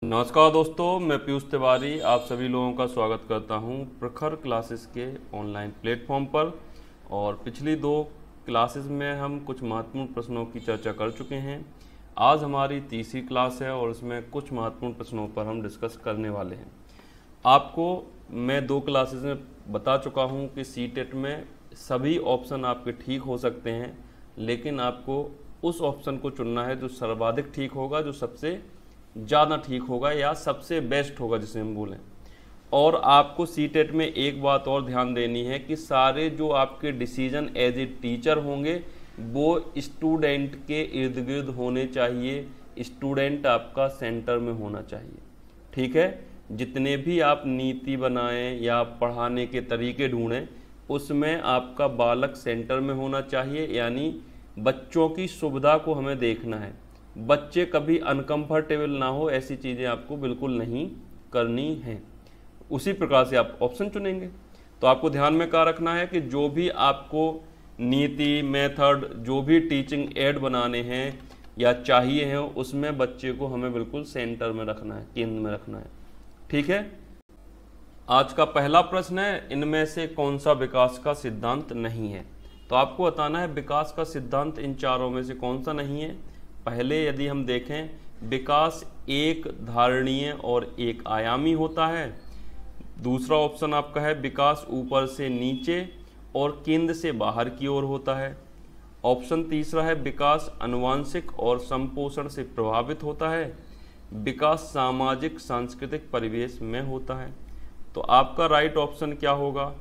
नमस्कार दोस्तों, मैं पीयूष तिवारी आप सभी लोगों का स्वागत करता हूं प्रखर क्लासेस के ऑनलाइन प्लेटफॉर्म पर। और पिछली दो क्लासेस में हम कुछ महत्वपूर्ण प्रश्नों की चर्चा कर चुके हैं। आज हमारी तीसरी क्लास है और इसमें कुछ महत्वपूर्ण प्रश्नों पर हम डिस्कस करने वाले हैं। आपको मैं दो क्लासेस में बता चुका हूं कि सीटेट में सभी ऑप्शन आपके ठीक हो सकते हैं, लेकिन आपको उस ऑप्शन को चुनना है जो सर्वाधिक ठीक होगा, जो सबसे ज़्यादा ठीक होगा या सबसे बेस्ट होगा जिसे हम बोलें। और आपको सीटेट में एक बात और ध्यान देनी है कि सारे जो आपके डिसीजन एज ए टीचर होंगे वो स्टूडेंट के इर्द गिर्द होने चाहिए, स्टूडेंट आपका सेंटर में होना चाहिए। ठीक है, जितने भी आप नीति बनाएं या पढ़ाने के तरीके ढूंढें उसमें आपका बालक सेंटर में होना चाहिए, यानी बच्चों की सुविधा को हमें देखना है। बच्चे कभी अनकंफर्टेबल ना हो, ऐसी चीज़ें आपको बिल्कुल नहीं करनी हैं। उसी प्रकार से आप ऑप्शन चुनेंगे। तो आपको ध्यान में क्या रखना है कि जो भी आपको नीति, मेथड, जो भी टीचिंग एड बनाने हैं या चाहिए हैं, उसमें बच्चे को हमें बिल्कुल सेंटर में रखना है, केंद्र में रखना है। ठीक है, आज का पहला प्रश्न है, इनमें से कौन सा विकास का सिद्धांत नहीं है। तो आपको बताना है विकास का सिद्धांत इन चारों में से कौन सा नहीं है। पहले यदि हम देखें, विकास एक धारणीय और एक आयामी होता है। दूसरा ऑप्शन आपका है विकास ऊपर से नीचे और केंद्र से बाहर की ओर होता है। ऑप्शन तीसरा है विकास आनुवंशिक और संपोषण से प्रभावित होता है। विकास सामाजिक सांस्कृतिक परिवेश में होता है। तो आपका राइट ऑप्शन क्या होगा?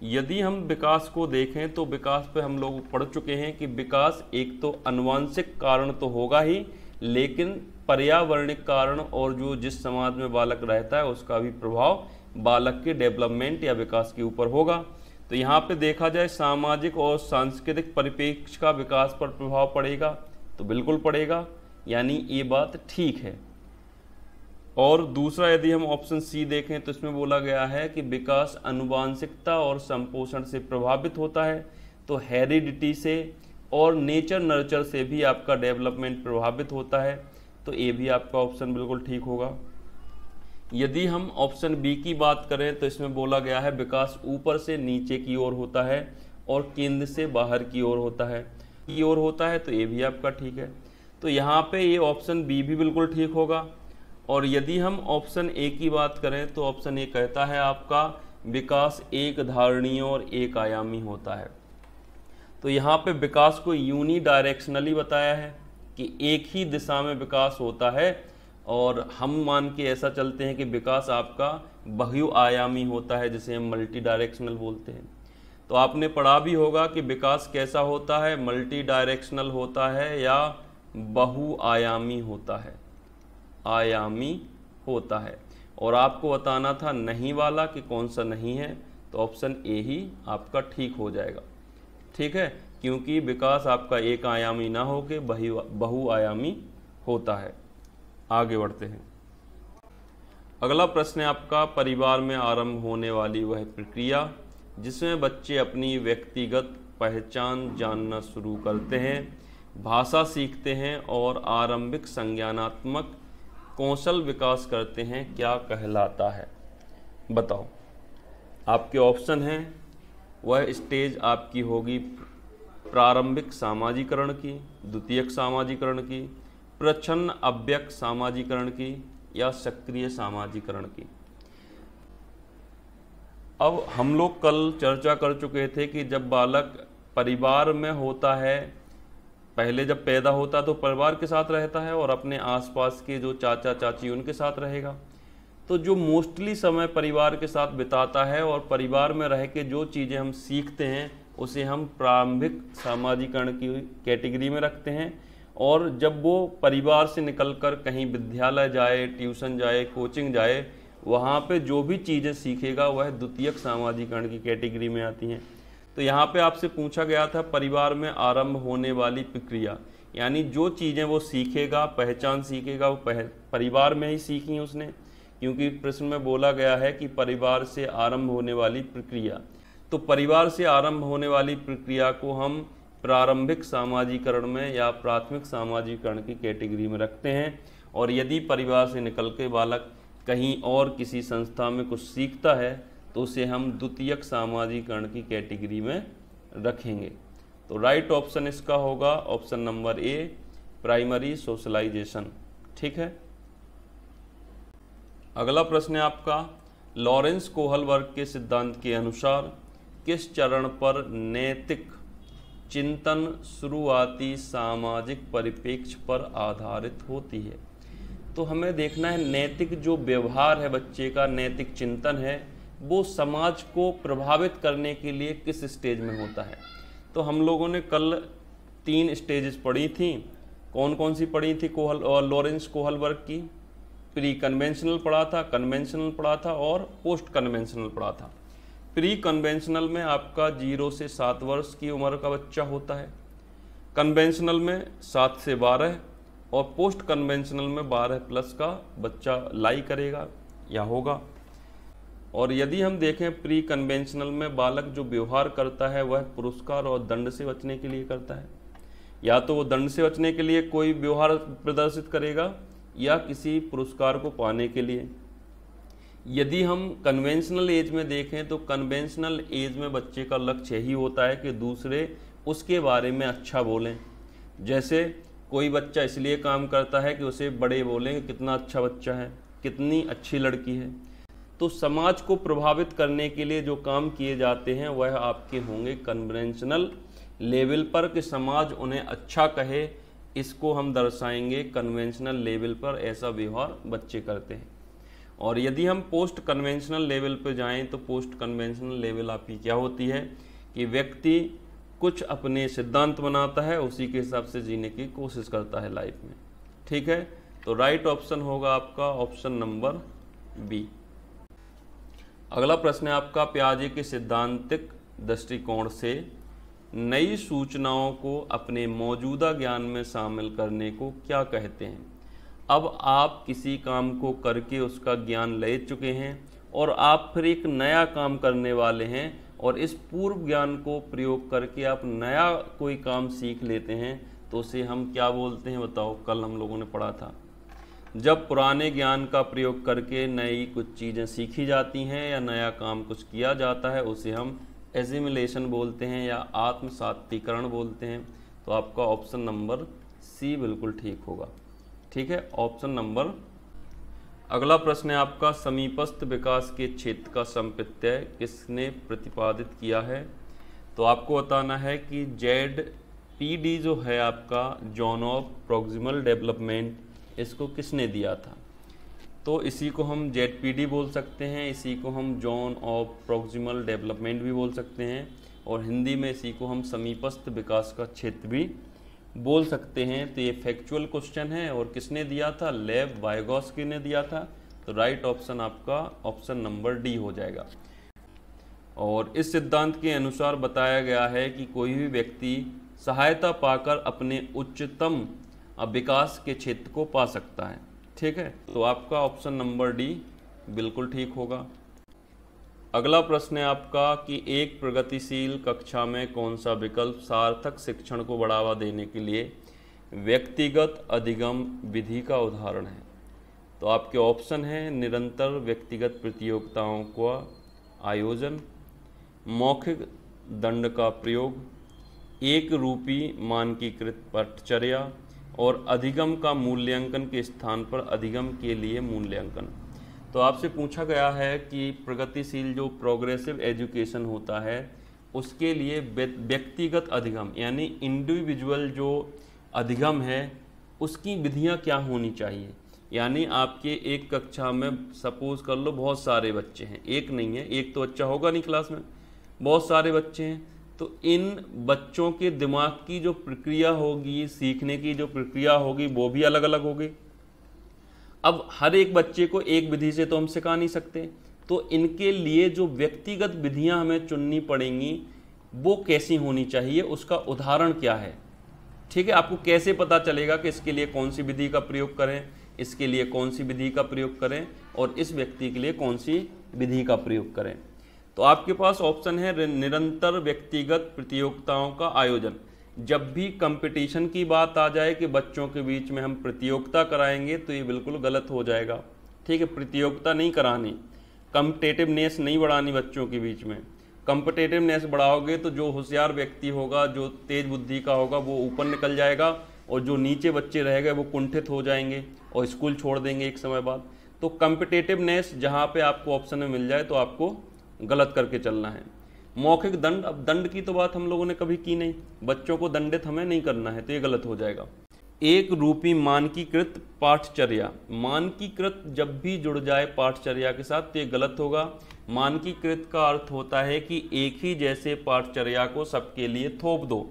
यदि हम विकास को देखें तो विकास पे हम लोग पढ़ चुके हैं कि विकास एक तो आनुवंशिक कारण तो होगा ही, लेकिन पर्यावरणिक कारण और जो जिस समाज में बालक रहता है उसका भी प्रभाव बालक के डेवलपमेंट या विकास के ऊपर होगा। तो यहाँ पे देखा जाए सामाजिक और सांस्कृतिक परिप्रेक्ष्य का विकास पर प्रभाव पड़ेगा, तो बिल्कुल पड़ेगा, यानी ये बात ठीक है। और दूसरा यदि हम ऑप्शन सी देखें तो इसमें बोला गया है कि विकास आनुवांशिकता और संपोषण से प्रभावित होता है। तो हेरिडिटी से और नेचर नर्चर से भी आपका डेवलपमेंट प्रभावित होता है। तो ये भी आपका ऑप्शन बिल्कुल ठीक होगा। यदि हम ऑप्शन बी की बात करें तो इसमें बोला गया है विकास ऊपर से नीचे की ओर होता है और केंद्र से बाहर की ओर होता है, तो ये भी आपका ठीक है। तो यहाँ पे ये ऑप्शन बी भी बिल्कुल ठीक होगा। और यदि हम ऑप्शन ए की बात करें तो ऑप्शन ए कहता है आपका विकास एक धारणीय और एक आयामी होता है। तो यहाँ पे विकास को यूनी डायरेक्शनली बताया है कि एक ही दिशा में विकास होता है, और हम मान के ऐसा चलते हैं कि विकास आपका बहुआयामी होता है, जिसे हम मल्टी डायरेक्शनल बोलते हैं। तो आपने पढ़ा भी होगा कि विकास कैसा होता है, मल्टी डायरेक्शनल होता है या बहुआयामी होता है, आयामी होता है। और आपको बताना था नहीं वाला कि कौन सा नहीं है, तो ऑप्शन ए ही आपका ठीक हो जाएगा। ठीक है, क्योंकि विकास आपका एक आयामी ना होके बहुआयामी होता है। आगे बढ़ते हैं। अगला प्रश्न है आपका, परिवार में आरंभ होने वाली वह प्रक्रिया जिसमें बच्चे अपनी व्यक्तिगत पहचान जानना शुरू करते हैं, भाषा सीखते हैं और आरंभिक संज्ञानात्मक कौशल विकास करते हैं, क्या कहलाता है? बताओ। आपके ऑप्शन हैं, वह स्टेज आपकी होगी प्रारंभिक सामाजिकरण की, द्वितीयक सामाजिकरण की, प्रच्छन्न अव्यक्त सामाजिकरण की या सक्रिय सामाजिकरण की। अब हम लोग कल चर्चा कर चुके थे कि जब बालक परिवार में होता है, पहले जब पैदा होता है तो परिवार के साथ रहता है और अपने आसपास के जो चाचा चाची उनके साथ रहेगा। तो जो मोस्टली समय परिवार के साथ बिताता है और परिवार में रह के जो चीज़ें हम सीखते हैं उसे हम प्रारंभिक सामाजिकरण की कैटेगरी में रखते हैं। और जब वो परिवार से निकलकर कहीं विद्यालय जाए, ट्यूशन जाए, कोचिंग जाए, वहाँ पे जो भी चीज़ें सीखेगा वह द्वितीयक सामाजिकरण की कैटेगरी में आती हैं। तो यहाँ पे आपसे पूछा गया था परिवार में आरंभ होने वाली प्रक्रिया, यानी जो चीज़ें वो सीखेगा, पहचान सीखेगा, वो परिवार में ही सीखी उसने, क्योंकि प्रश्न में बोला गया है कि परिवार से आरंभ होने वाली प्रक्रिया। तो परिवार से आरंभ होने वाली प्रक्रिया को हम प्रारंभिक सामाजिकरण में या प्राथमिक सामाजिकरण की कैटेगरी में रखते हैं। और यदि परिवार से निकल के बालक कहीं और किसी संस्था में कुछ सीखता है तो उसे हम द्वितीयक सामाजिकरण की कैटेगरी में रखेंगे। तो राइट ऑप्शन इसका होगा option number A, primary socialization. ठीक है। अगला प्रश्न है आपका, लॉरेंस कोहलबर्ग के सिद्धांत के अनुसार किस चरण पर नैतिक चिंतन शुरुआती सामाजिक परिप्रेक्ष्य पर आधारित होती है? तो हमें देखना है नैतिक जो व्यवहार है बच्चे का, नैतिक चिंतन है, वो समाज को प्रभावित करने के लिए किस स्टेज में होता है। तो हम लोगों ने कल 3 स्टेजेस पढ़ी थी। कौन कौन सी पढ़ी थी लॉरेंस कोहलबर्ग की? प्री कन्वेंशनल पढ़ा था, कन्वेंशनल पढ़ा था और पोस्ट कन्वेंशनल पढ़ा था। प्री कन्वेंशनल में आपका 0 से 7 वर्ष की उम्र का बच्चा होता है, कन्वेंशनल में 7 से 12 और पोस्ट कन्वेंशनल में 12 प्लस का बच्चा लाई करेगा या होगा। और यदि हम देखें प्री कन्वेंशनल में बालक जो व्यवहार करता है वह पुरस्कार और दंड से बचने के लिए करता है। या तो वो दंड से बचने के लिए कोई व्यवहार प्रदर्शित करेगा या किसी पुरस्कार को पाने के लिए। यदि हम कन्वेंशनल एज में देखें तो कन्वेंशनल एज में बच्चे का लक्ष्य यही होता है कि दूसरे उसके बारे में अच्छा बोलें। जैसे कोई बच्चा इसलिए काम करता है कि उसे बड़े बोलें कि कितना अच्छा बच्चा है, कितनी अच्छी लड़की है। तो समाज को प्रभावित करने के लिए जो काम किए जाते हैं वह आपके होंगे कन्वेंशनल लेवल पर, कि समाज उन्हें अच्छा कहे, इसको हम दर्शाएंगे कन्वेंशनल लेवल पर ऐसा व्यवहार बच्चे करते हैं। और यदि हम पोस्ट कन्वेंशनल लेवल पर जाएं तो पोस्ट कन्वेंशनल लेवल आपकी क्या होती है कि व्यक्ति कुछ अपने सिद्धांत बनाता है, उसी के हिसाब से जीने की कोशिश करता है लाइफ में। ठीक है। तो राइट ऑप्शन होगा आपका ऑप्शन नंबर बी। अगला प्रश्न है आपका, पियाजे के सिद्धांतिक दृष्टिकोण से नई सूचनाओं को अपने मौजूदा ज्ञान में शामिल करने को क्या कहते हैं? अब आप किसी काम को करके उसका ज्ञान ले चुके हैं और आप फिर एक नया काम करने वाले हैं और इस पूर्व ज्ञान को प्रयोग करके आप नया कोई काम सीख लेते हैं, तो उसे हम क्या बोलते हैं बताओ? कल हम लोगों ने पढ़ा था, जब पुराने ज्ञान का प्रयोग करके नई कुछ चीज़ें सीखी जाती हैं या नया काम कुछ किया जाता है उसे हम एसिमिलेशन बोलते हैं या आत्मसातीकरण बोलते हैं। तो आपका ऑप्शन नंबर सी बिल्कुल ठीक होगा। ठीक है, ऑप्शन नंबर। अगला प्रश्न है आपका, समीपस्थ विकास के क्षेत्र का समप्रत्यय किसने प्रतिपादित किया है? तो आपको बताना है कि ZPD जो है आपका, जोन ऑफ प्रॉक्सिमल डेवलपमेंट, इसको किसने दिया था? तो इसी को हम ZPD बोल सकते हैं, इसी को हम जोन ऑफ प्रॉक्सिमल डेवलपमेंट भी बोल सकते हैं और हिंदी में इसी को हम समीपस्थ विकास का क्षेत्र भी बोल सकते हैं। तो ये फैक्चुअल क्वेश्चन है और किसने दिया था? लेव वाइगोस्की ने दिया था। तो राइट ऑप्शन आपका ऑप्शन नंबर डी हो जाएगा। और इस सिद्धांत के अनुसार बताया गया है कि कोई भी व्यक्ति सहायता पाकर अपने उच्चतम विकास के क्षेत्र को पा सकता है। ठीक है, तो आपका ऑप्शन नंबर डी बिल्कुल ठीक होगा। अगला प्रश्न है आपका कि एक प्रगतिशील कक्षा में कौन सा विकल्प सार्थक शिक्षण को बढ़ावा देने के लिए व्यक्तिगत अधिगम विधि का उदाहरण है? तो आपके ऑप्शन है निरंतर व्यक्तिगत प्रतियोगिताओं का आयोजन, मौखिक दंड का प्रयोग, एक रूपी मानकीकृत पठचर्या और अधिगम का मूल्यांकन के स्थान पर अधिगम के लिए मूल्यांकन। तो आपसे पूछा गया है कि प्रगतिशील जो प्रोग्रेसिव एजुकेशन होता है उसके लिए व्यक्तिगत अधिगम यानी इंडिविजुअल जो अधिगम है उसकी विधियां क्या होनी चाहिए। यानी आपके एक कक्षा में सपोज कर लो बहुत सारे बच्चे हैं, एक नहीं है, एक तो बच्चा होगा नहीं क्लास में, बहुत सारे बच्चे हैं, तो इन बच्चों के दिमाग की जो प्रक्रिया होगी, सीखने की जो प्रक्रिया होगी वो भी अलग अलग होगी। अब हर एक बच्चे को एक विधि से तो हम सिखा नहीं सकते, तो इनके लिए जो व्यक्तिगत विधियां हमें चुननी पड़ेंगी वो कैसी होनी चाहिए, उसका उदाहरण क्या है। ठीक है, आपको कैसे पता चलेगा कि इसके लिए कौन सी विधि का प्रयोग करें, इसके लिए कौन सी विधि का प्रयोग करें और इस व्यक्ति के लिए कौन सी विधि का प्रयोग करें। तो आपके पास ऑप्शन है निरंतर व्यक्तिगत प्रतियोगिताओं का आयोजन। जब भी कंपटीशन की बात आ जाए कि बच्चों के बीच में हम प्रतियोगिता कराएंगे तो ये बिल्कुल गलत हो जाएगा। ठीक है, प्रतियोगिता नहीं करानी, कम्पिटेटिवनेस नहीं बढ़ानी बच्चों के बीच में। कम्पिटेटिवनेस बढ़ाओगे तो जो होशियार व्यक्ति होगा, जो तेज बुद्धि का होगा, वो ऊपर निकल जाएगा और जो नीचे बच्चे रह गए वो कुंठित हो जाएंगे और स्कूल छोड़ देंगे एक समय बाद। तो कम्पिटेटिवनेस जहाँ पे आपको ऑप्शन में मिल जाए तो आपको गलत करके चलना है। मौखिक दंड, अब दंड की तो बात हम लोगों ने कभी की नहीं, बच्चों को दंडित हमें नहीं करना है, तो ये गलत हो जाएगा। एक रूपी मानकीकृत पाठचर्या, मानकीकृत जब भी जुड़ जाए पाठचर्या के साथ तो ये गलत होगा। मानकीकृत का अर्थ होता है कि एक ही जैसे पाठचर्या को सबके लिए थोप दो।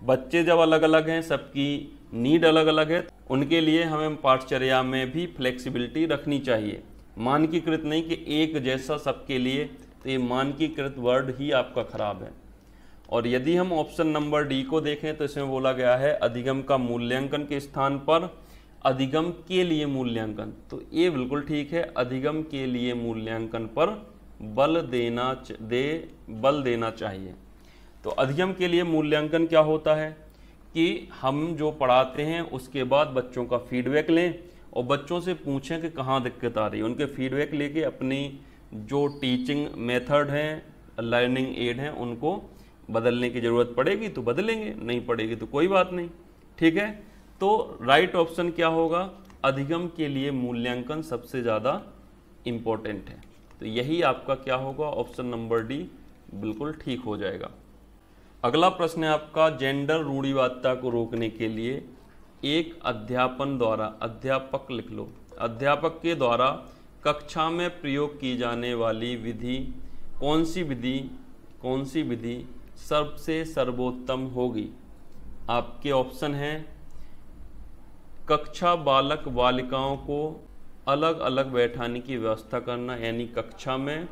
बच्चे जब अलग अलग हैं, सबकी नीड अलग अलग है, उनके लिए हमें पाठचर्या में भी फ्लेक्सिबिलिटी रखनी चाहिए। मानकीकृत नहीं कि एक जैसा सबके लिए, तो ये मानकीकृत वर्ड ही आपका खराब है। और यदि हम ऑप्शन नंबर डी को देखें तो इसमें बोला गया है अधिगम का मूल्यांकन के स्थान पर अधिगम के लिए मूल्यांकन, तो ये बिल्कुल ठीक है। अधिगम के लिए मूल्यांकन पर बल देना चाहिए। तो अधिगम के लिए मूल्यांकन क्या होता है कि हम जो पढ़ाते हैं उसके बाद बच्चों का फीडबैक लें और बच्चों से पूछें कि कहाँ दिक्कत आ रही है। उनके फीडबैक लेके अपनी जो टीचिंग मेथड हैं, लर्निंग एड हैं, उनको बदलने की ज़रूरत पड़ेगी तो बदलेंगे, नहीं पड़ेगी तो कोई बात नहीं। ठीक है, तो राइट ऑप्शन क्या होगा, अधिगम के लिए मूल्यांकन सबसे ज़्यादा इम्पोर्टेंट है। तो यही आपका क्या होगा, ऑप्शन नंबर डी बिल्कुल ठीक हो जाएगा। अगला प्रश्न है आपका, जेंडर रूढ़िवादिता को रोकने के लिए एक अध्यापक लिख लो, अध्यापक के द्वारा कक्षा में प्रयोग की जाने वाली विधि कौन सी विधि सबसे सर्वोत्तम होगी। आपके ऑप्शन हैं, कक्षा बालक बालिकाओं को अलग अलग बैठाने की व्यवस्था करना, यानी कक्षा में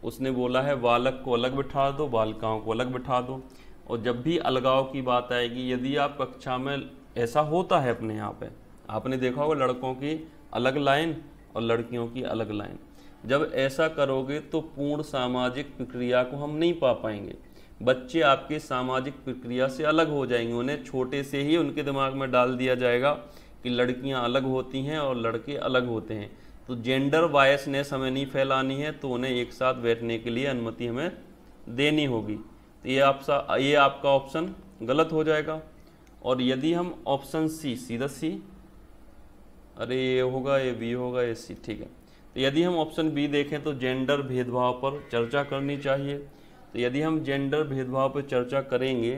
उसने बोला है बालक को अलग बिठा दो, बालिकाओं को अलग बिठा दो। और जब भी अलगाव की बात आएगी, यदि आप कक्षा में, ऐसा होता है अपने यहाँ पे, आपने देखा होगा लड़कों की अलग लाइन और लड़कियों की अलग लाइन, जब ऐसा करोगे तो पूर्ण सामाजिक प्रक्रिया को हम नहीं पा पाएंगे। बच्चे आपके सामाजिक प्रक्रिया से अलग हो जाएंगे, उन्हें छोटे से ही उनके दिमाग में डाल दिया जाएगा कि लड़कियां अलग होती हैं और लड़के अलग होते हैं। तो जेंडर बायसनेस हमें नहीं फैलानी है, तो उन्हें एक साथ बैठने के लिए अनुमति हमें देनी होगी। तो ये आपका ऑप्शन गलत हो जाएगा। और यदि हम ऑप्शन सी, सीधा सी, अरे ये होगा, ये बी होगा, ये सी, ठीक है। तो यदि हम ऑप्शन बी देखें तो जेंडर भेदभाव पर चर्चा करनी चाहिए। तो यदि हम जेंडर भेदभाव पर चर्चा करेंगे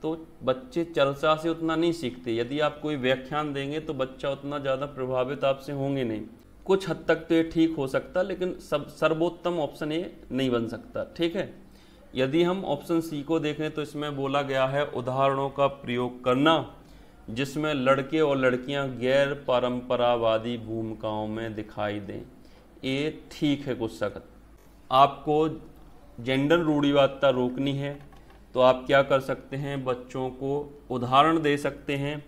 तो बच्चे चर्चा से उतना नहीं सीखते। यदि आप कोई व्याख्यान देंगे तो बच्चा उतना ज़्यादा प्रभावित आपसे होंगे नहीं। कुछ हद तक तो ये ठीक हो सकता, लेकिन सर्वोत्तम ऑप्शन ये नहीं बन सकता। ठीक है, यदि हम ऑप्शन सी को देखें तो इसमें बोला गया है उदाहरणों का प्रयोग करना जिसमें लड़के और लड़कियां गैर परंपरावादी भूमिकाओं में दिखाई दें। ये ठीक है कुछ सख्त। आपको जेंडर रूढ़िवादिता रोकनी है तो आप क्या कर सकते हैं, बच्चों को उदाहरण दे सकते हैं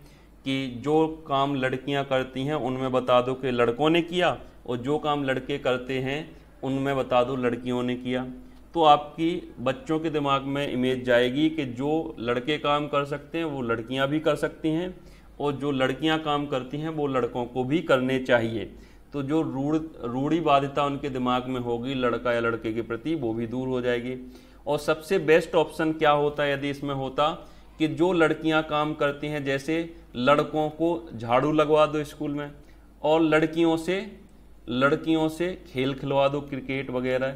कि जो काम लड़कियां करती हैं उनमें बता दो कि लड़कों ने किया, और जो काम लड़के करते हैं उनमें बता दो लड़कियों ने किया। तो आपकी बच्चों के दिमाग में इमेज जाएगी कि जो लड़के काम कर सकते हैं वो लड़कियां भी कर सकती हैं, और जो लड़कियां काम करती हैं वो लड़कों को भी करने चाहिए। तो जो रूढ़िवादिता उनके दिमाग में होगी लड़का या लड़के के प्रति, वो भी दूर हो जाएगी। और सबसे बेस्ट ऑप्शन क्या होता है यदि इसमें होता कि जो लड़कियां काम करती हैं, जैसे लड़कों को झाड़ू लगवा दो स्कूल में, और लड़कियों से खेल खिलवा दो, क्रिकेट वगैरह,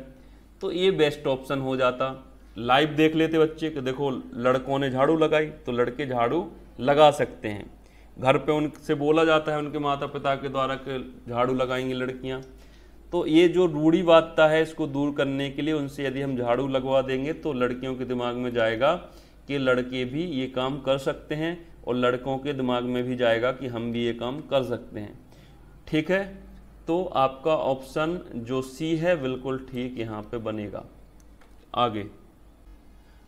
तो ये बेस्ट ऑप्शन हो जाता। लाइव देख लेते बच्चे कि देखो लड़कों ने झाड़ू लगाई तो लड़के झाड़ू लगा सकते हैं। घर पे उनसे बोला जाता है उनके माता पिता के द्वारा कि झाड़ू लगाएंगी लड़कियां। तो ये जो रूढ़िवादिता है इसको दूर करने के लिए उनसे यदि हम झाड़ू लगवा देंगे तो लड़कियों के दिमाग में जाएगा कि लड़के भी ये काम कर सकते हैं, और लड़कों के दिमाग में भी जाएगा कि हम भी ये काम कर सकते हैं। ठीक है, तो आपका ऑप्शन जो सी है बिल्कुल ठीक यहाँ पे बनेगा। आगे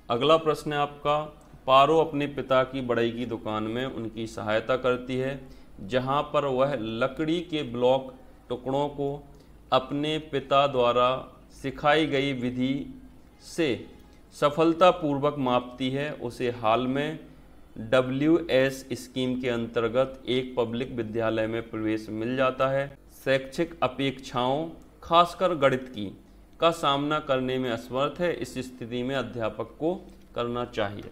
अगला प्रश्न है आपका, पारो अपने पिता की बढ़ई की दुकान में उनकी सहायता करती है, जहाँ पर वह लकड़ी के ब्लॉक टुकड़ों को अपने पिता द्वारा सिखाई गई विधि से सफलतापूर्वक मापती है। उसे हाल में WS स्कीम के अंतर्गत एक पब्लिक विद्यालय में प्रवेश मिल जाता है, शैक्षिक अपेक्षाओं खासकर गणित की का सामना करने में असमर्थ है, इस स्थिति में अध्यापक को करना चाहिए।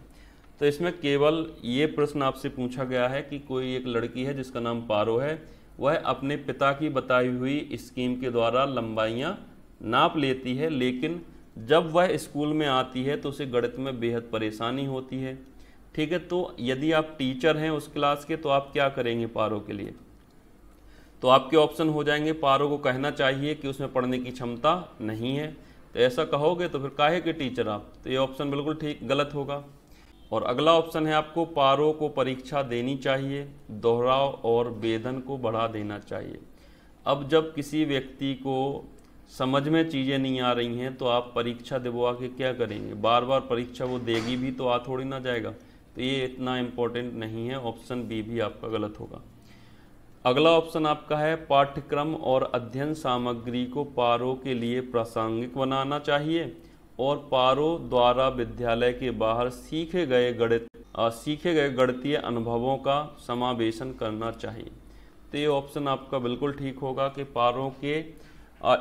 तो इसमें केवल ये प्रश्न आपसे पूछा गया है कि कोई एक लड़की है जिसका नाम पारो है, वह अपने पिता की बताई हुई स्कीम के द्वारा लंबाइयाँ नाप लेती है, लेकिन जब वह स्कूल में आती है तो उसे गणित में बेहद परेशानी होती है। ठीक है, तो यदि आप टीचर हैं उस क्लास के तो आप क्या करेंगे पारो के लिए? तो आपके ऑप्शन हो जाएंगे, पारो को कहना चाहिए कि उसमें पढ़ने की क्षमता नहीं है। तो ऐसा कहोगे तो फिर काहे के टीचर आप? तो ये ऑप्शन बिल्कुल ठीक गलत होगा। और अगला ऑप्शन है आपको, पारो को परीक्षा देनी चाहिए, दोहराव और वेधन को बढ़ा देना चाहिए। अब जब किसी व्यक्ति को समझ में चीज़ें नहीं आ रही हैं तो आप परीक्षा दिलवा के क्या करेंगे? बार बार परीक्षा वो देगी भी तो आ थोड़ी ना जाएगा। तो ये इतना इम्पोर्टेंट नहीं है, ऑप्शन बी भी आपका गलत होगा। अगला ऑप्शन आपका है, पाठ्यक्रम और अध्ययन सामग्री को पारो के लिए प्रासंगिक बनाना चाहिए और पारो द्वारा विद्यालय के बाहर सीखे गए गणितीय अनुभवों का समावेशन करना चाहिए। तो ये ऑप्शन आपका बिल्कुल ठीक होगा कि पारो के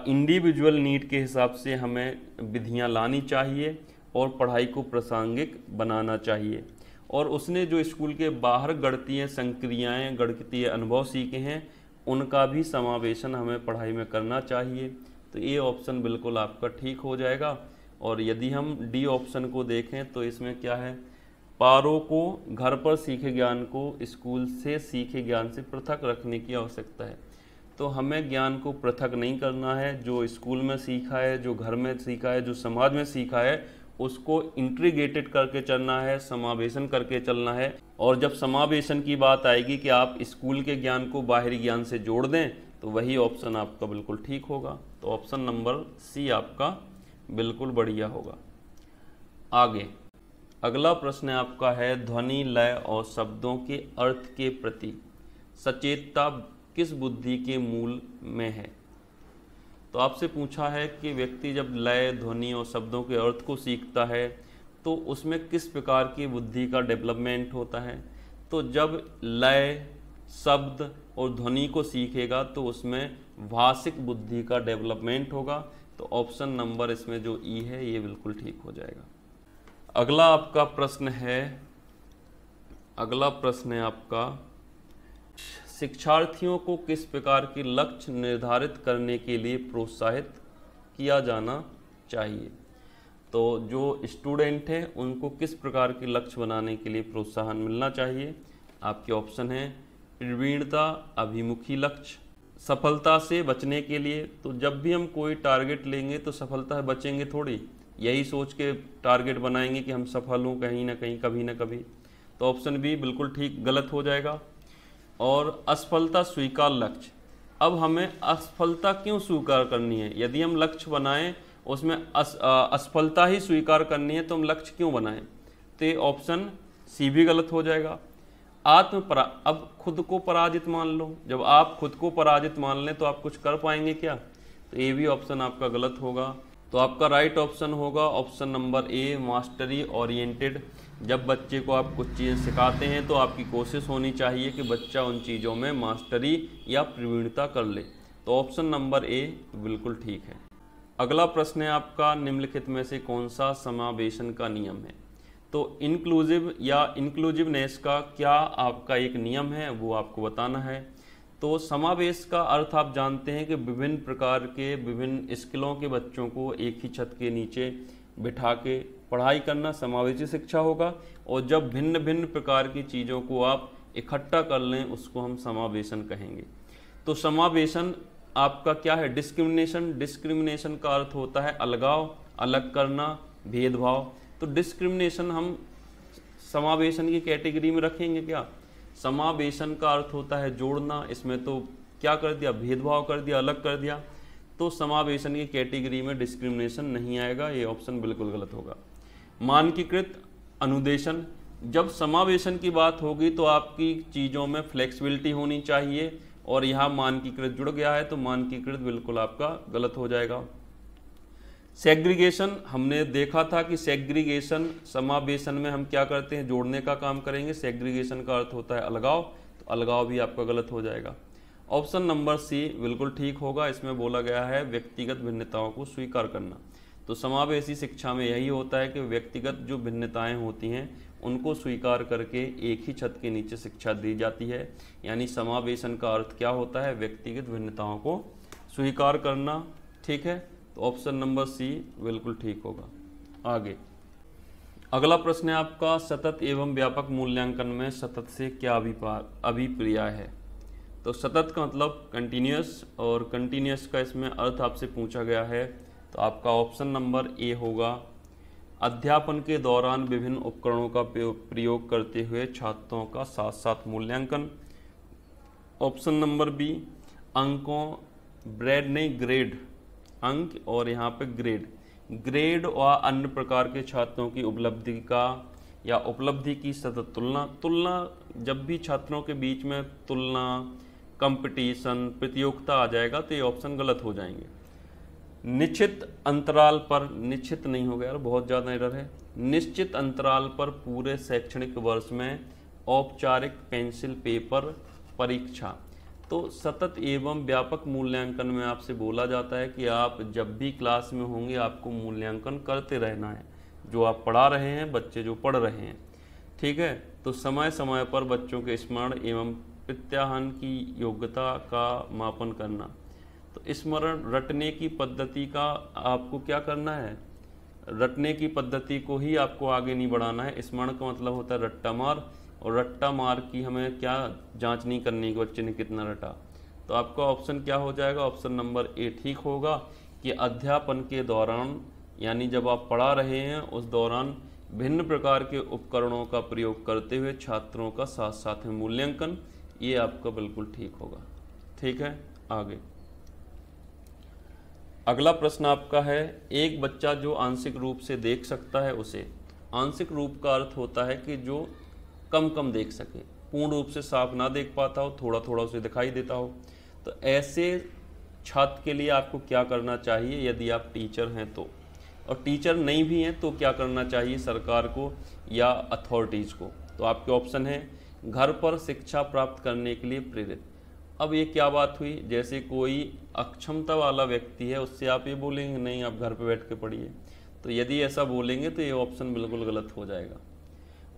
इंडिविजुअल नीड के हिसाब से हमें विधियां लानी चाहिए और पढ़ाई को प्रासंगिक बनाना चाहिए। और उसने जो स्कूल के बाहर गणितीय संक्रियाएं, गणितीय अनुभव सीखे हैं, उनका भी समावेशन हमें पढ़ाई में करना चाहिए। तो ये ऑप्शन बिल्कुल आपका ठीक हो जाएगा। और यदि हम डी ऑप्शन को देखें तो इसमें क्या है, पारो को घर पर सीखे ज्ञान को स्कूल से सीखे ज्ञान से पृथक रखने की आवश्यकता है। तो हमें ज्ञान को पृथक नहीं करना है, जो स्कूल में सीखा है, जो घर में सीखा है, जो समाज में सीखा है, उसको इंटीग्रेटेड करके चलना है, समावेशन करके चलना है। और जब समावेशन की बात आएगी कि आप स्कूल के ज्ञान को बाहरी ज्ञान से जोड़ दें, तो वही ऑप्शन आपका बिल्कुल ठीक होगा। तो ऑप्शन नंबर सी आपका बिल्कुल बढ़िया होगा। आगे अगला प्रश्न आपका है, ध्वनि, लय और शब्दों के अर्थ के प्रति सचेतता किस बुद्धि के मूल में है? तो आपसे पूछा है कि व्यक्ति जब लय, ध्वनि और शब्दों के अर्थ को सीखता है तो उसमें किस प्रकार की बुद्धि का डेवलपमेंट होता है? तो जब लय, शब्द और ध्वनि को सीखेगा तो उसमें भाषिक बुद्धि का डेवलपमेंट होगा। तो ऑप्शन नंबर इसमें जो ई है ये बिल्कुल ठीक हो जाएगा। अगला प्रश्न है आपका, शिक्षार्थियों को किस प्रकार के लक्ष्य निर्धारित करने के लिए प्रोत्साहित किया जाना चाहिए? तो जो स्टूडेंट हैं उनको किस प्रकार के लक्ष्य बनाने के लिए प्रोत्साहन मिलना चाहिए? आपके ऑप्शन हैं, प्रवीणता अभिमुखी लक्ष्य, सफलता से बचने के लिए। तो जब भी हम कोई टारगेट लेंगे तो सफलता से बचेंगे थोड़ी, यही सोच के टारगेट बनाएंगे कि हम सफल हों कहीं ना कहीं, कभी ना कभी। तो ऑप्शन बी बिल्कुल ठीक गलत हो जाएगा। और असफलता स्वीकार लक्ष्य, अब हमें असफलता क्यों स्वीकार करनी है? यदि हम लक्ष्य बनाएं उसमें असफलता ही स्वीकार करनी है तो हम लक्ष्य क्यों बनाएं? तो ये ऑप्शन सी भी गलत हो जाएगा। अब खुद को पराजित मान लो, जब आप खुद को पराजित मान लें तो आप कुछ कर पाएंगे क्या? तो ये भी ऑप्शन आपका गलत होगा। तो आपका राइट ऑप्शन होगा ऑप्शन नंबर ए, मास्टरी ओरिएंटेड। जब बच्चे को आप कुछ चीज़ें सिखाते हैं तो आपकी कोशिश होनी चाहिए कि बच्चा उन चीज़ों में मास्टरी या प्रवीणता कर ले। तो ऑप्शन नंबर ए बिल्कुल ठीक है। अगला प्रश्न है आपका, निम्नलिखित में से कौन सा समावेशन का नियम है? तो इंक्लूसिव या इंक्लूसिवनेस का क्या आपका एक नियम है, वो आपको बताना है। तो समावेश का अर्थ आप जानते हैं कि विभिन्न प्रकार के, विभिन्न स्किलों के बच्चों को एक ही छत के नीचे बिठा के पढ़ाई करना समावेशी शिक्षा होगा। और जब भिन्न भिन्न प्रकार की चीज़ों को आप इकट्ठा कर लें उसको हम समावेशन कहेंगे। तो समावेशन आपका क्या है? डिस्क्रिमिनेशन का अर्थ होता है अलगाव, अलग करना, भेदभाव। तो डिस्क्रिमिनेशन हम समावेशन की कैटेगरी में रखेंगे क्या? समावेशन का अर्थ होता है जोड़ना, इसमें तो क्या कर दिया? भेदभाव कर दिया, अलग कर दिया। तो समावेशन की कैटेगरी में डिस्क्रिमिनेशन नहीं आएगा, ये ऑप्शन बिल्कुल गलत होगा। मानकीकृत अनुदेशन, जब समावेशन की बात होगी तो आपकी चीज़ों में फ्लेक्सिबिलिटी होनी चाहिए और यहाँ मानकीकृत जुड़ गया है तो मानकीकृत बिल्कुल आपका गलत हो जाएगा। सेग्रीगेशन हमने देखा था कि सेग्रीगेशन समावेशन में हम क्या करते हैं, जोड़ने का काम करेंगे। सेग्रीगेशन का अर्थ होता है अलगाव, तो अलगाव भी आपका गलत हो जाएगा। ऑप्शन नंबर सी बिल्कुल ठीक होगा। इसमें बोला गया है व्यक्तिगत भिन्नताओं को स्वीकार करना। तो समावेशी शिक्षा में यही होता है कि व्यक्तिगत जो भिन्नताएं होती हैं उनको स्वीकार करके एक ही छत के नीचे शिक्षा दी जाती है। यानी समावेशन का अर्थ क्या होता है, व्यक्तिगत भिन्नताओं को स्वीकार करना। ठीक है, तो ऑप्शन नंबर सी बिल्कुल ठीक होगा। आगे अगला प्रश्न है आपका, सतत एवं व्यापक मूल्यांकन में सतत से क्या अभिप्राय है। तो सतत का मतलब कंटिन्यूअस, और कंटिन्यूअस का इसमें अर्थ आपसे पूछा गया है। तो आपका ऑप्शन नंबर ए होगा, अध्यापन के दौरान विभिन्न उपकरणों का प्रयोग करते हुए छात्रों का साथ साथ मूल्यांकन। ऑप्शन नंबर बी, अंकों ग्रेड, अंक और यहाँ पे ग्रेड और अन्य प्रकार के छात्रों की उपलब्धि की सतत तुलना जब भी छात्रों के बीच में तुलना, कंपटीशन, प्रतियोगिता आ जाएगा तो ये ऑप्शन गलत हो जाएंगे। निश्चित अंतराल पर, निश्चित नहीं हो गया यार, बहुत ज़्यादा एरर है। निश्चित अंतराल पर पूरे शैक्षणिक वर्ष में औपचारिक पेंसिल पेपर परीक्षा। तो सतत एवं व्यापक मूल्यांकन में आपसे बोला जाता है कि आप जब भी क्लास में होंगे आपको मूल्यांकन करते रहना है, जो आप पढ़ा रहे हैं, बच्चे जो पढ़ रहे हैं। ठीक है, तो समय समय पर बच्चों के स्मरण एवं प्रत्याहन की योग्यता का मापन करना। तो स्मरण रटने की पद्धति का आपको क्या करना है, रटने की पद्धति को ही आपको आगे नहीं बढ़ाना है। स्मरण का मतलब होता है रट्टा मार, और रट्टा मार की हमें क्या जांच नहीं करनी कि बच्चे ने कितना रटा। तो आपका ऑप्शन क्या हो जाएगा, ऑप्शन नंबर ए ठीक होगा कि अध्यापन के दौरान, यानी जब आप पढ़ा रहे हैं उस दौरान भिन्न प्रकार के उपकरणों का प्रयोग करते हुए छात्रों का साथ साथ में मूल्यांकन, ये आपका बिल्कुल ठीक होगा। ठीक है, आगे अगला प्रश्न आपका है, एक बच्चा जो आंशिक रूप से देख सकता है उसे। आंशिक रूप का अर्थ होता है कि जो कम कम देख सके, पूर्ण रूप से साफ ना देख पाता हो, थोड़ा थोड़ा उसे दिखाई देता हो। तो ऐसे छात्र के लिए आपको क्या करना चाहिए यदि आप टीचर हैं तो, और टीचर नहीं भी हैं तो क्या करना चाहिए सरकार को या अथॉरिटीज़ को। तो आपके ऑप्शन है, घर पर शिक्षा प्राप्त करने के लिए प्रेरित। अब ये क्या बात हुई, जैसे कोई अक्षमता वाला व्यक्ति है उससे आप ये बोलेंगे नहीं आप घर पे बैठ के पढ़िए, तो यदि ऐसा बोलेंगे तो ये ऑप्शन बिल्कुल गलत हो जाएगा।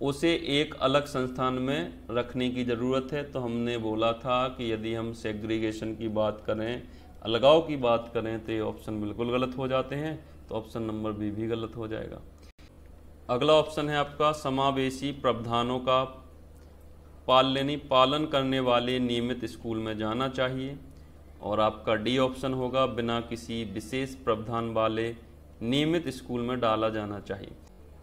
उसे एक अलग संस्थान में रखने की ज़रूरत है। तो हमने बोला था कि यदि हम सेग्रीगेशन की बात करें, अलगाव की बात करें, तो ये ऑप्शन बिल्कुल गलत हो जाते हैं। तो ऑप्शन नंबर बी भी गलत हो जाएगा। अगला ऑप्शन है आपका, समावेशी प्रावधानों का पालन करने वाले नियमित स्कूल में जाना चाहिए। और आपका डी ऑप्शन होगा, बिना किसी विशेष प्रावधान वाले नियमित स्कूल में डाला जाना चाहिए।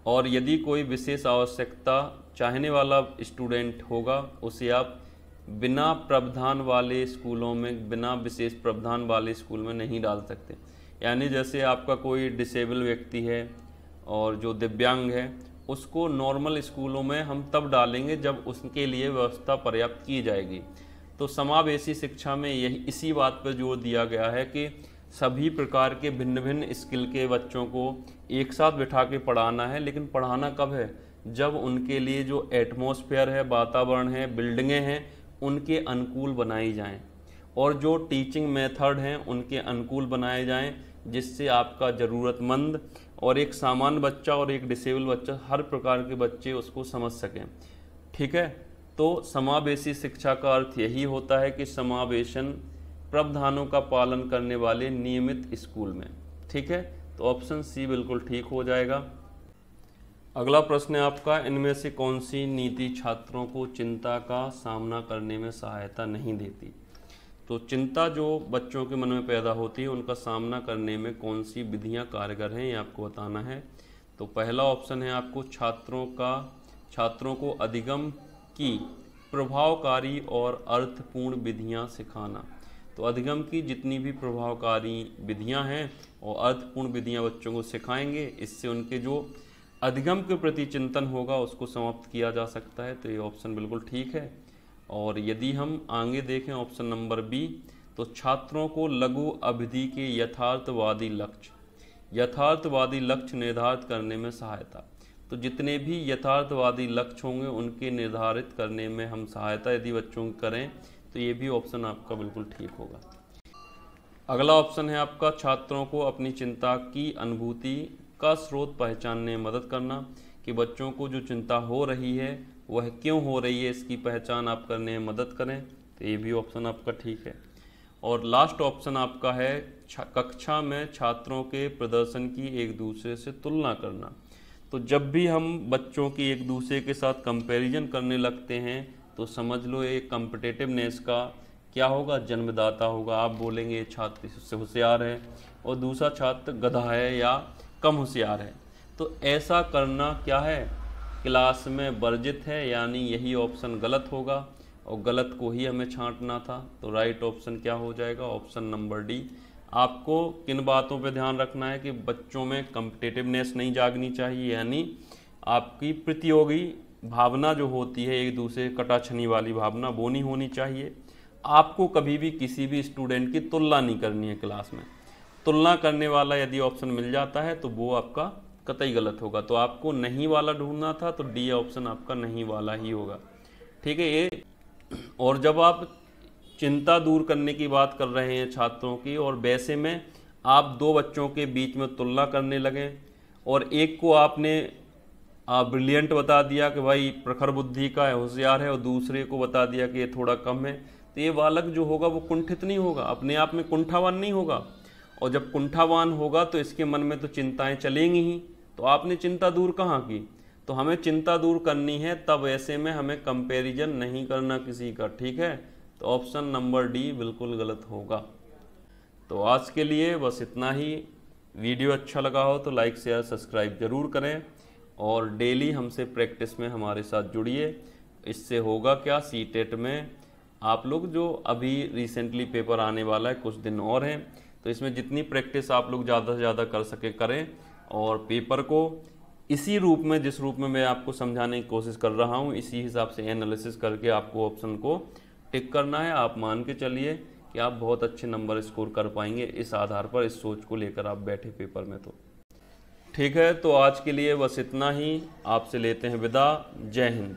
और यदि कोई विशेष आवश्यकता चाहने वाला स्टूडेंट होगा उसे आप बिना प्रावधान वाले स्कूलों में, बिना विशेष प्रावधान वाले स्कूल में नहीं डाल सकते। यानी जैसे आपका कोई डिसेबल व्यक्ति है और जो दिव्यांग है, उसको नॉर्मल स्कूलों में हम तब डालेंगे जब उसके लिए व्यवस्था पर्याप्त की जाएगी। तो समावेशी शिक्षा में यही इसी बात पर जोर दिया गया है कि सभी प्रकार के भिन्न भिन्न स्किल के बच्चों को एक साथ बिठा के पढ़ाना है। लेकिन पढ़ाना कब है, जब उनके लिए जो एटमॉस्फेयर है, वातावरण है, बिल्डिंगें हैं, उनके अनुकूल बनाई जाएं, और जो टीचिंग मेथड हैं उनके अनुकूल बनाए जाएं, जिससे आपका ज़रूरतमंद और एक सामान्य बच्चा और एक डिसेबल बच्चा, हर प्रकार के बच्चे उसको समझ सकें। ठीक है, तो समावेशी शिक्षा का अर्थ यही होता है कि समावेशन प्रावधानों का पालन करने वाले नियमित स्कूल में। ठीक है, तो ऑप्शन सी बिल्कुल ठीक हो जाएगा। अगला प्रश्न है आपका, इनमें से कौन सी नीति छात्रों को चिंता का सामना करने में सहायता नहीं देती। तो चिंता जो बच्चों के मन में पैदा होती है उनका सामना करने में कौन सी विधियां कारगर हैं, ये आपको बताना है। तो पहला ऑप्शन है आपको, छात्रों को अधिगम की प्रभावकारी और अर्थपूर्ण विधियां सिखाना। तो अधिगम की जितनी भी प्रभावकारी विधियां हैं और अर्थपूर्ण विधियां बच्चों को सिखाएंगे, इससे उनके जो अधिगम के प्रति चिंतन होगा उसको समाप्त किया जा सकता है। तो ये ऑप्शन बिल्कुल ठीक है। और यदि हम आगे देखें ऑप्शन नंबर बी, तो छात्रों को लघु अवधि के यथार्थवादी लक्ष्य, यथार्थवादी लक्ष्य निर्धारित करने में सहायता। तो जितने भी यथार्थवादी लक्ष्य होंगे उनके निर्धारित करने में हम सहायता यदि बच्चों की करें तो ये भी ऑप्शन आपका बिल्कुल ठीक होगा। अगला ऑप्शन है आपका छात्रों को अपनी चिंता की अनुभूति का स्रोत पहचानने में मदद करना, कि बच्चों को जो चिंता हो रही है वह क्यों हो रही है इसकी पहचान आप करने में मदद करें, तो ये भी ऑप्शन आपका ठीक है। और लास्ट ऑप्शन आपका है कक्षा में छात्रों के प्रदर्शन की एक दूसरे से तुलना करना। तो जब भी हम बच्चों की एक दूसरे के साथ कंपैरिजन करने लगते हैं तो समझ लो ये कॉम्पिटिटिवनेस का क्या होगा, जन्मदाता होगा। आप बोलेंगे ये छात्र इससे होशियार है और दूसरा छात्र गधा है या कम होशियार है, तो ऐसा करना क्या है, क्लास में वर्जित है, यानी यही ऑप्शन गलत होगा और गलत को ही हमें छांटना था। तो राइट ऑप्शन क्या हो जाएगा, ऑप्शन नंबर डी। आपको किन बातों पे ध्यान रखना है कि बच्चों में कॉम्पिटिटिवनेस नहीं जागनी चाहिए, यानी आपकी प्रतियोगी भावना जो होती है, एक दूसरे कटाछनी वाली भावना, वो नहीं होनी चाहिए। आपको कभी भी किसी भी स्टूडेंट की तुलना नहीं करनी है क्लास में। तुलना करने वाला यदि ऑप्शन मिल जाता है तो वो आपका कतई गलत होगा। तो आपको नहीं वाला ढूंढना था, तो डी ऑप्शन आपका नहीं वाला ही होगा। ठीक है ये। और जब आप चिंता दूर करने की बात कर रहे हैं छात्रों की, और वैसे में आप दो बच्चों के बीच में तुलना करने लगे और एक को आपने ब्रिलियंट बता दिया कि भाई प्रखर बुद्धि का है, होशियार है, और दूसरे को बता दिया कि ये थोड़ा कम है, तो ये बालक जो होगा वो कुंठित नहीं होगा, अपने आप में कुंठावान नहीं होगा। और जब कुंठावान होगा तो इसके मन में तो चिंताएं चलेंगी ही, तो आपने चिंता दूर कहाँ की। तो हमें चिंता दूर करनी है, तब ऐसे में हमें कंपैरिजन नहीं करना किसी का। ठीक है, तो ऑप्शन नंबर डी बिल्कुल गलत होगा। तो आज के लिए बस इतना ही। वीडियो अच्छा लगा हो तो लाइक शेयर सब्सक्राइब जरूर करें और डेली हमसे प्रैक्टिस में हमारे साथ जुड़िए। इससे होगा क्या, सीटेट में आप लोग जो अभी रिसेंटली पेपर आने वाला है, कुछ दिन और हैं, तो इसमें जितनी प्रैक्टिस आप लोग ज़्यादा से ज़्यादा कर सके करें, और पेपर को इसी रूप में, जिस रूप में मैं आपको समझाने की कोशिश कर रहा हूँ, इसी हिसाब से एनालिसिस करके आपको ऑप्शन को टिक करना है। आप मान के चलिए कि आप बहुत अच्छे नंबर स्कोर कर पाएंगे इस आधार पर, इस सोच को लेकर आप बैठे पेपर में। तो ठीक है, तो आज के लिए बस इतना ही। आपसे लेते हैं विदा। जय हिंद।